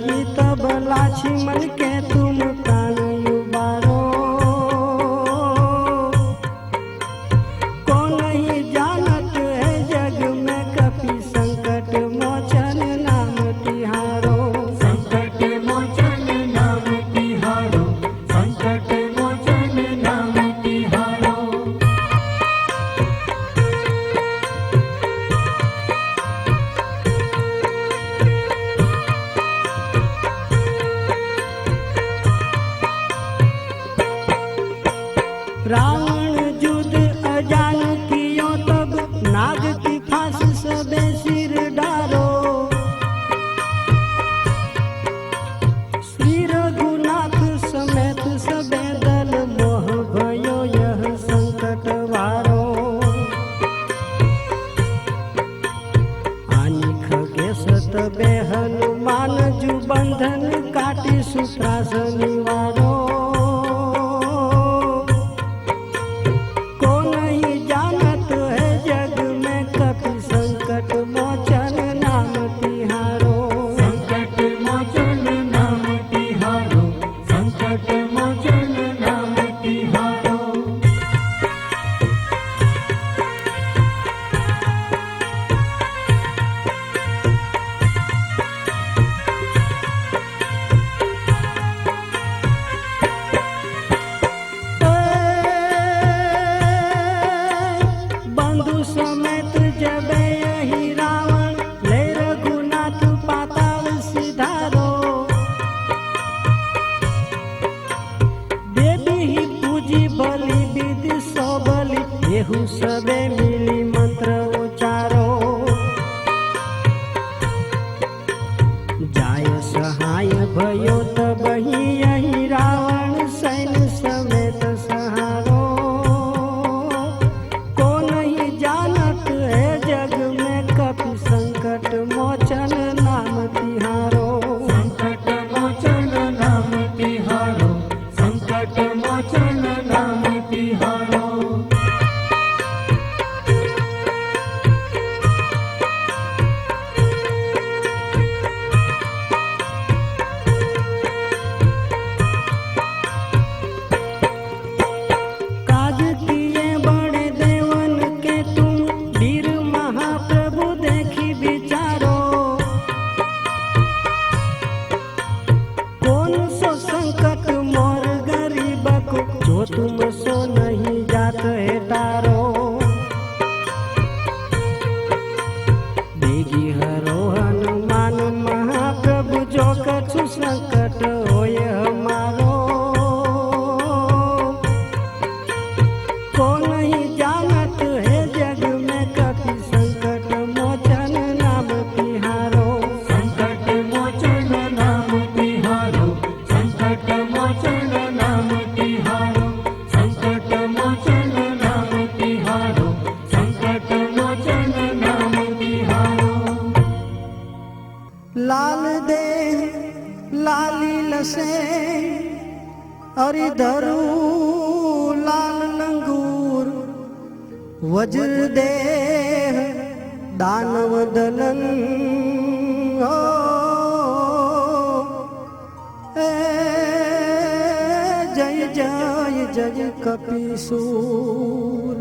लगी तब लाछी मन के तुम प्राण उबारो। कौन नहीं जानत है जग में कपि संकट मोचन नाम तिहारो। संकट मोचन नाम तिहारो, संकट मोचन नाम तिहारो। रावण युद्ध अजान कियो तब नाग की फांस सबे सिर डारो। श्री रघुनाथ समेत सबे दल मोह भयो यह संकट वारो। आनि खगेश तबे हनुमान जु बंधन काटी सुत्रास निवारो। समेत जबे यही रावण ले रघुनाथ पाताल सिधारो। देवी ही पूजी बलि विधि सो बलि येहू सबे मिली मंत्र उचारो। जाय सहाय भयो तब ही यही रावण सैन्य समेत सहारो। संकट मोचन नाम तिहारो। संकट मोचन नाम तिहारो, संकट मोचन नाम तिहारो। काज किए बड़े देवन के तुम वीर महाप्रभु देखी विचारो। कौन सो संकट मोर गरीब को जो तुम सो नहीं जात है तारो। देगी हरो हनुमान महाप्रभु जो कछु संकट होय हमारो। कौन नहीं जानत है जग में कपि संकट मोचन नाम तिहारो। संकट मोचन नाम तिहारो, संकट मोचन नाम तिहारो, संकट मोचन नाम तिहारो, संकट मोचन नाम तिहारो। लाल देह लाली लसे और धरू लाल लंगूर। वज्र देह दानव दलन हो। जय जय जय कपि सूर।